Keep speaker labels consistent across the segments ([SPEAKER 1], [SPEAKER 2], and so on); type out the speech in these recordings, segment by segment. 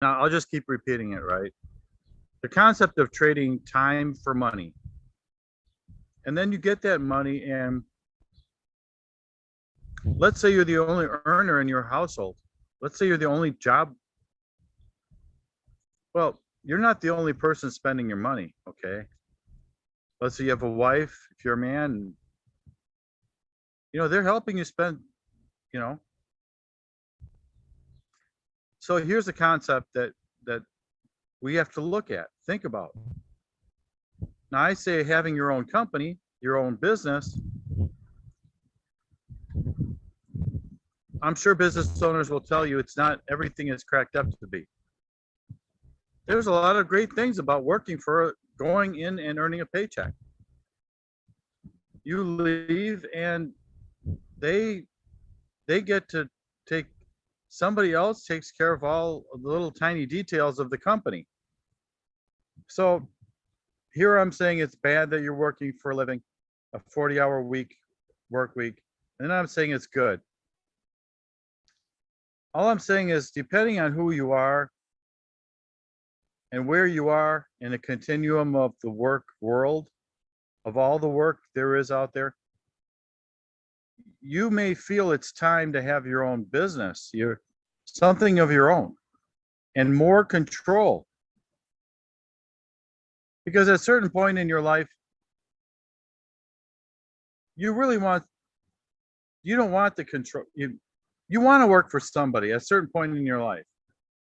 [SPEAKER 1] Now, I'll just keep repeating it, right? The concept of trading time for money. And then you get that money, and let's say you're the only earner in your household. Let's say you're the only job. Well, you're not the only person spending your money, okay? Let's say you have a wife, if you're a man, they're helping you spend, you know. So here's the concept that we have to look at, think about. Now, I say having your own company, your own business. I'm sure business owners will tell you it's not everything is cracked up to be. There's a lot of great things about working for going in and earning a paycheck. You leave and they they get to take somebody else takes care of all of the little tiny details of the company. So here I'm saying it's bad that you're working for a living, a 40-hour week work week, and then I'm saying it's good. All I'm saying is depending on who you are and where you are in the continuum of the work world, of all the work there is out there, you may feel it's time to have your own business, you're something of your own and more control. Because at a certain point in your life, you really want, you don't want the control. You want to work for somebody at a certain point in your life.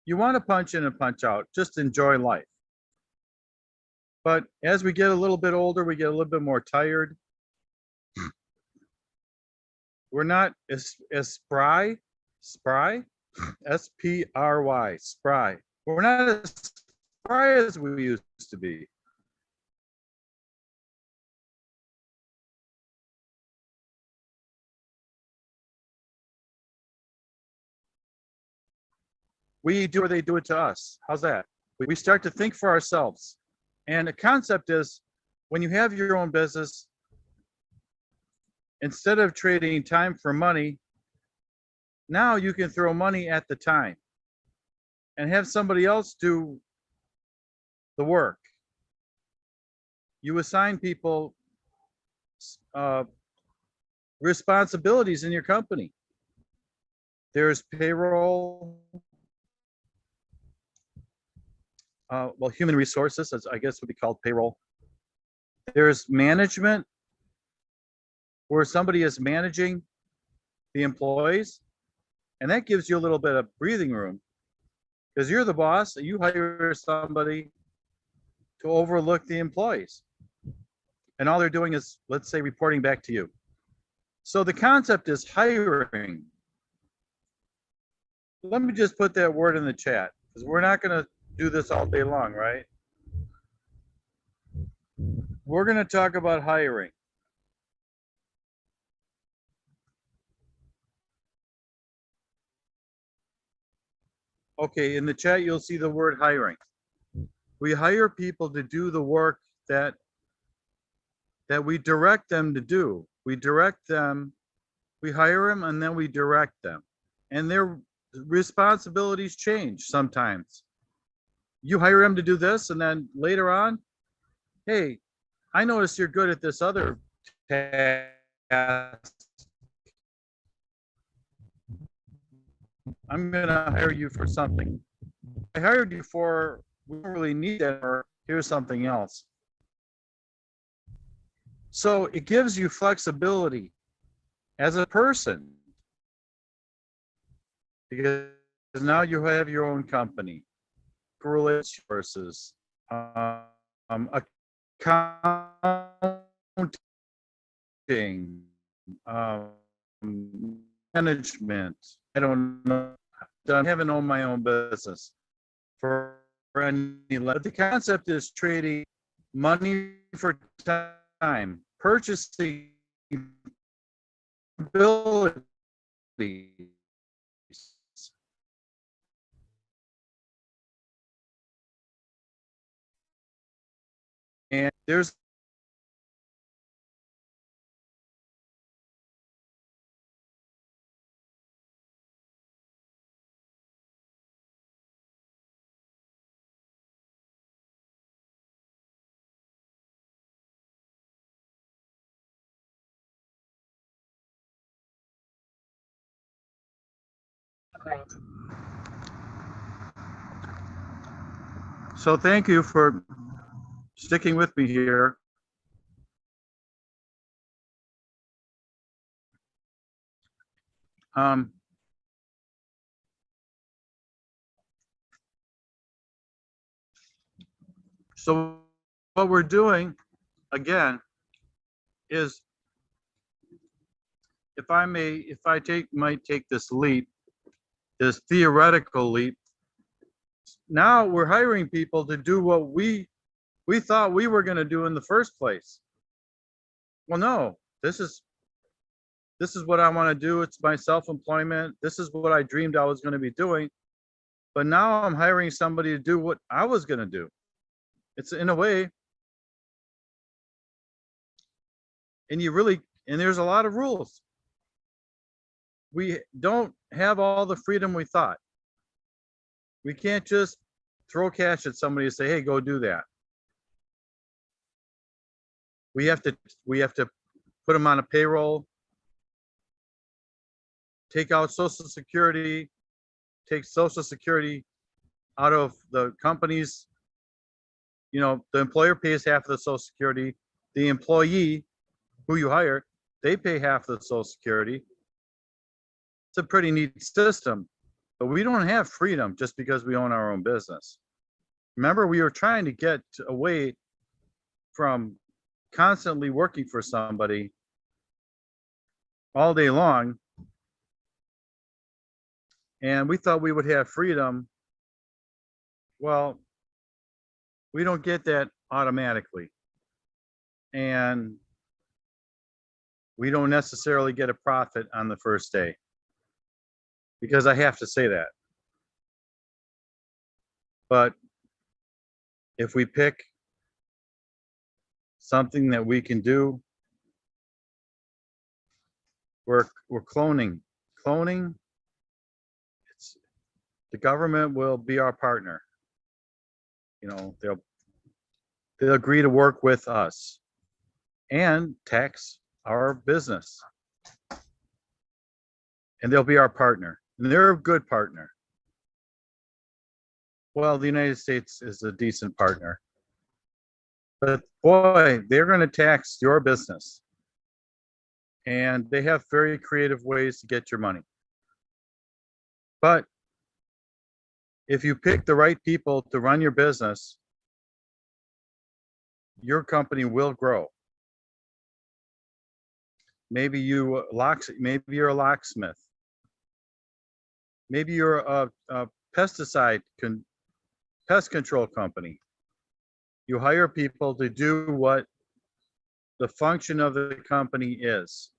[SPEAKER 1] You want to punch in and punch out, just enjoy life. But as we get a little bit older, we get a little bit more tired. We're not as spry, SPRY, spry. We're not as spry as we used to be. We do or they do it to us. How's that? We start to think for ourselves. And the concept is when you have your own business, instead of trading time for money, now you can throw money at the time and have somebody else do the work. You assign people uh, responsibilities in your company. There's payroll, well, human resources, as I guess would be called payroll. There's management, where somebody is managing the employees, and that gives you a little bit of breathing room because you're the boss. You hire somebody to overlook the employees, and all they're doing is, let's say, reporting back to you. So the concept is hiring. Let me just put that word in the chat because we're not going to do this all day long, right? We're going to talk about hiring. Okay, in the chat, you'll see the word hiring. We hire people to do the work that we direct them to do. We direct them, we hire them, and then we direct them. And their responsibilities change sometimes. You hire them to do this, and then later on, hey, I noticed you're good at this other task. I'm going to hire you for something. I hired you for, we don't really need that, or here's something else. So it gives you flexibility as a person because now you have your own company, resources, accounting, management. I don't know. I haven't owned my own business for any. But the concept is trading money for time, purchasing abilities. And there's So thank you for sticking with me here. Um, so what we're doing again is, if I might take this leap, this theoretical leap. Now we're hiring people to do what we thought we were going to do in the first place. Well, no, this is what I want to do. It's my self-employment. This is what I dreamed I was going to be doing. But now I'm hiring somebody to do what I was going to do. It's in a way, and there's a lot of rules. We don't have all the freedom we thought. We can't just throw cash at somebody and say, hey, go do that. We have to put them on a payroll, take out Social Security, take Social Security out of the companies. You know, the employer pays half of the Social Security. The employee who you hire, they pay half of the Social Security. It's a pretty neat system, but we don't have freedom just because we own our own business. Remember, we were trying to get away from constantly working for somebody all day long, and we thought we would have freedom. Well, we don't get that automatically, and we don't necessarily get a profit on the first day, because I have to say that. But if we pick something that we can do, we're cloning. It's, the government will be our partner. You know, they'll agree to work with us and tax our business, and they'll be our partner, and they're a good partner. Well, the United States is a decent partner, but boy, they're going to tax your business, and they have very creative ways to get your money. But if you pick the right people to run your business, your company will grow. Maybe you're a locksmith. Maybe you're a pest control company. You hire people to do what the function of the company is.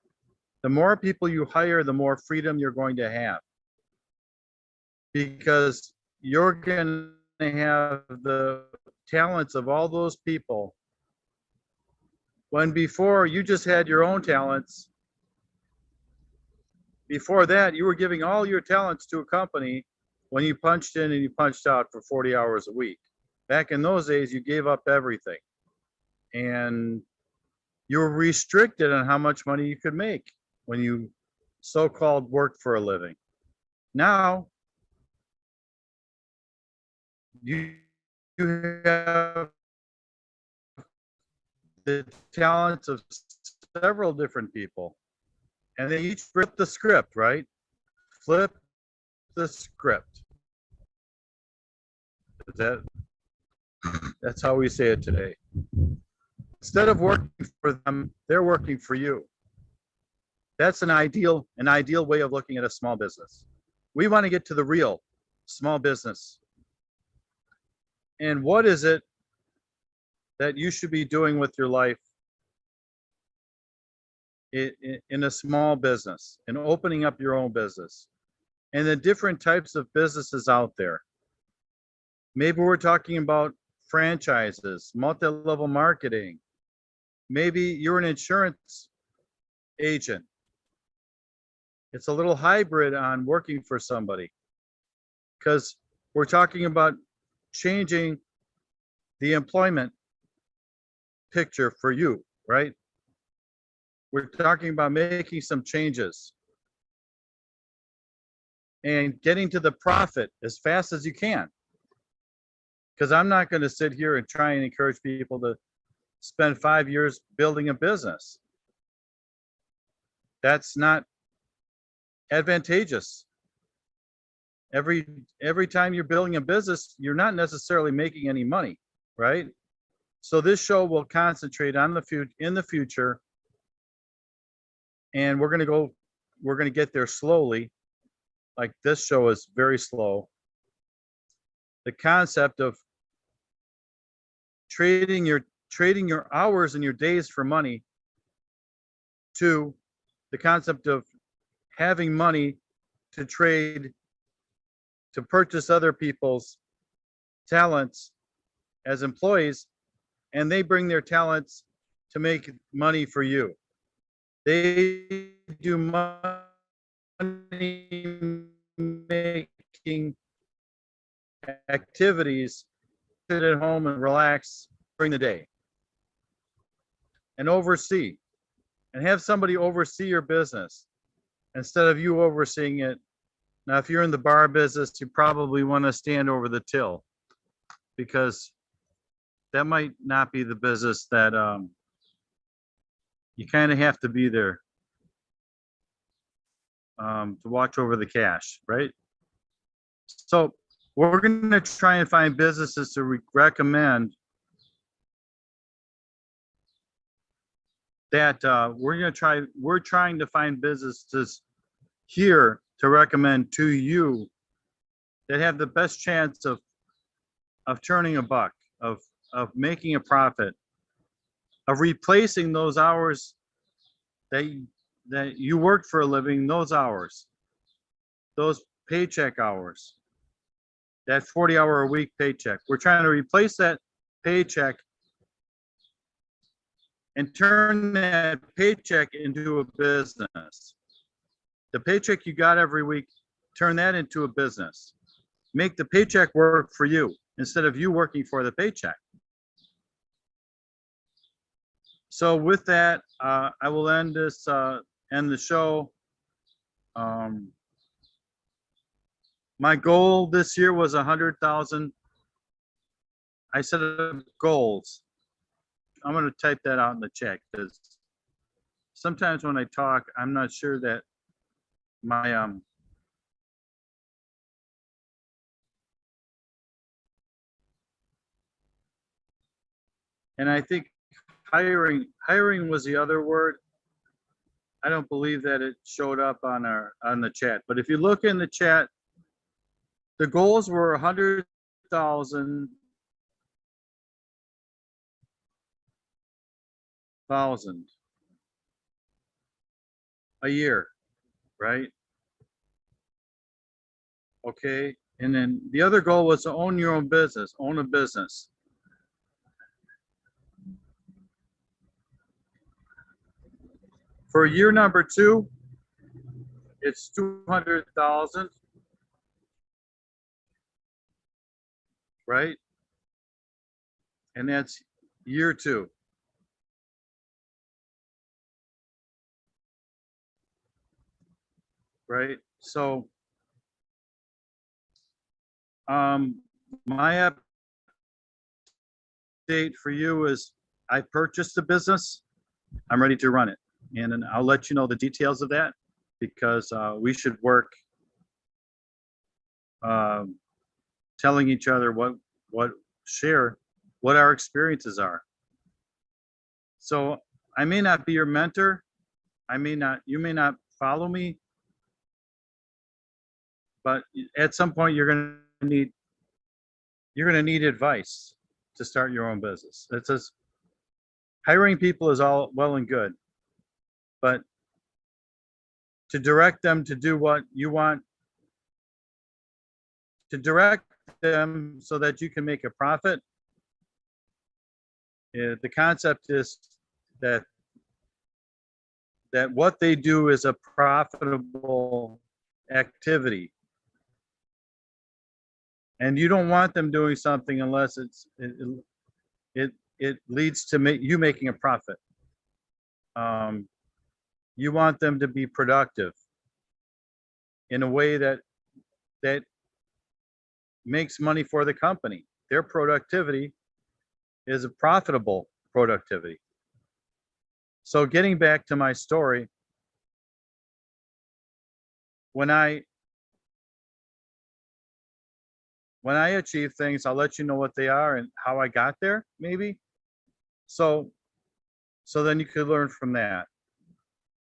[SPEAKER 1] The more people you hire, the more freedom you're going to have, because you're going to have the talents of all those people, when before you just had your own talents. Before that, you were giving all your talents to a company when you punched in and you punched out for 40 hours a week. Back in those days, you gave up everything, and you were restricted on how much money you could make when you so-called worked for a living. Now, you have the talents of several different people, and they each flip the script, right? Flip the script. That's how we say it today. Instead of working for them, they're working for you. That's an ideal way of looking at a small business. We want to get to the real small business. And what is it that you should be doing with your life in a small business, and opening up your own business, and the different types of businesses out there? Maybe we're talking about franchises, multi-level marketing. Maybe you're an insurance agent. It's a little hybrid on working for somebody, because we're talking about changing the employment picture for you, right? We're talking about making some changes. and getting to the profit as fast as you can. Because I'm not going to sit here and try and encourage people to spend 5 years building a business. That's not advantageous. Every time you're building a business, you're not necessarily making any money, right? So this show will concentrate on in the future, and we're going to get there slowly. Like this show is very slow. The concept of trading your hours and your days for money, to the concept of having money to trade, to purchase other people's talents as employees, and they bring their talents to make money for you. They do money making activities, sit at home and relax during the day and oversee, and have somebody oversee your business instead of you overseeing it. Now, if you're in the bar business, you probably want to stand over the till, because that might not be the business that you kind of have to be there to watch over the cash, right? So we're going to try and find businesses to recommend that we're trying to find businesses here to recommend to you that have the best chance of turning a buck, of making a profit, of replacing those hours that you worked for a living, those hours, those paycheck hours, that 40-hour-a-week paycheck. We're trying to replace that paycheck and turn that paycheck into a business. The paycheck you got every week, turn that into a business. Make the paycheck work for you instead of you working for the paycheck. So with that, I will end the show. My goal this year was 100,000. I set up goals. I'm going to type that out in the chat, because sometimes when I talk, I'm not sure that my and I think hiring was the other word. I don't believe that it showed up on the chat, but if you look in the chat, the goals were 100,000 a year, right? Okay, and then the other goal was to own your own business, own a business. For year number 2, it's 200,000, right? And that's year 2. Right? So my update for you is I purchased a business. I'm ready to run it. And then I'll let you know the details of that, because we should work telling each other what our experiences are. So I may not be your mentor. You may not follow me, but at some point you're going to need advice to start your own business. It says hiring people is all well and good, but to direct them to do what you want, to direct them so that you can make a profit, the concept is that what they do is a profitable activity. And you don't want them doing something unless it leads to you making a profit. You want them to be productive in a way that that makes money for the company. Their productivity is a profitable productivity. So getting back to my story, when I achieve things, I'll let you know what they are and how I got there, maybe. So then you could learn from that.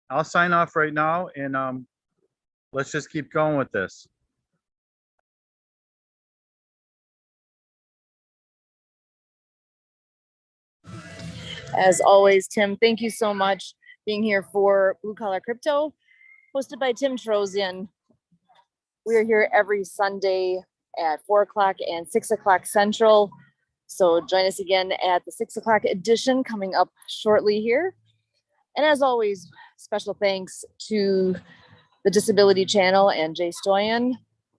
[SPEAKER 1] I'll sign off right now, and let's just keep going with this.
[SPEAKER 2] As always, Tim, thank you so much being here for Blue Collar Crypto, hosted by Tim Trozian. We are here every Sunday at 4 o'clock and 6 o'clock Central. So join us again at the 6 o'clock edition coming up shortly here. And as always, special thanks to the Disability Channel and Jay Stoyan,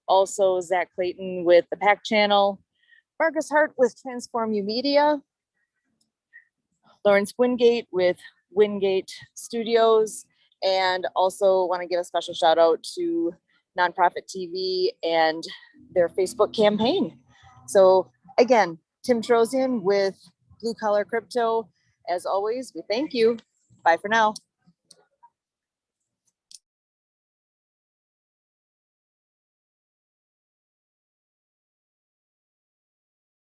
[SPEAKER 2] also Zach Clayton with the PAC Channel, Marcus Hart with Transform You Media, Lawrence Wingate with Wingate Studios, and also want to give a special shout out to Nonprofit TV and their Facebook campaign. So again, Tim Trozian with Blue Collar Crypto. As always, we thank you. Bye for now.